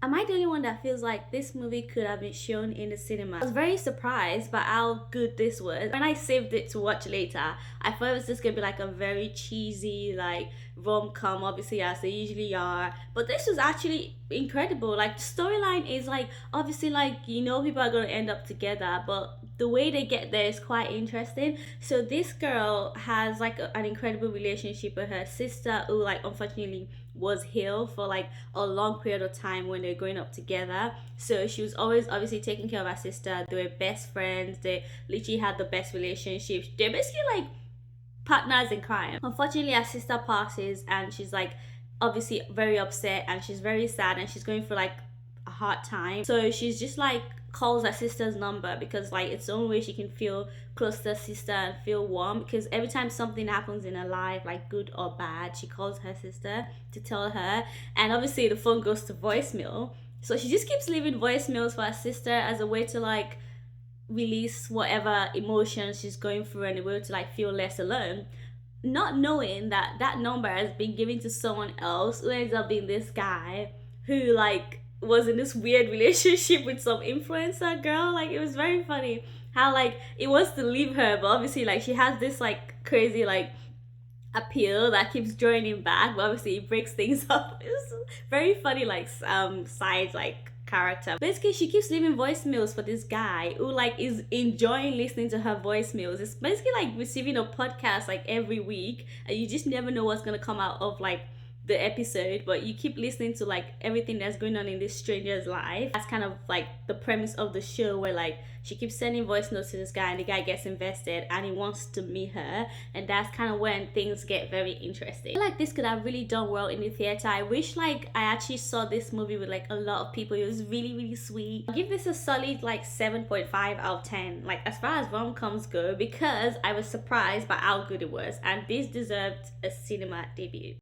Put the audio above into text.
Am I the only one that feels like this movie could have been shown in the cinema? I was very surprised by how good this was. When I saved it to watch later, I thought it was just gonna be like a very cheesy, like rom-com, obviously, as they usually are. But this was actually incredible. Like the storyline is like, obviously, like, you know, people are gonna end up together, but the way they get there is quite interesting. So this girl has like an incredible relationship with her sister, who like unfortunately was ill for like a long period of time when they're growing up together. So she was always obviously taking care of her sister. They were best friends. They literally had the best relationships. They're basically like partners in crime. Unfortunately, her sister passes, and she's like obviously very upset, and she's very sad, and she's going through like a hard time. So she's just like calls her sister's number, because like it's the only way she can feel close to her sister and feel warm, because every time something happens in her life, like good or bad, she calls her sister to tell her. And obviously the phone goes to voicemail, so she just keeps leaving voicemails for her sister as a way to like release whatever emotions she's going through, and a way to like feel less alone, not knowing that that number has been given to someone else, who ends up being this guy who like was in this weird relationship with some influencer girl. Like it was very funny how like it wants to leave her, but obviously like she has this like crazy like appeal that keeps drawing him back, but obviously it breaks things up. It's very funny like side like character. Basically she keeps leaving voicemails for this guy who like is enjoying listening to her voicemails. It's basically like receiving a podcast like every week, and you just never know what's gonna come out of like the episode, but you keep listening to like everything that's going on in this stranger's life. That's kind of like the premise of the show, where like she keeps sending voice notes to this guy, and the guy gets invested and he wants to meet her, and that's kind of when things get very interesting. I feel like this could have really done well in the theater. I wish like I actually saw this movie with like a lot of people. It was really sweet. I'll give this a solid like 7.5 out of 10, like as far as rom-coms go, because I was surprised by how good it was, and this deserved a cinema debut.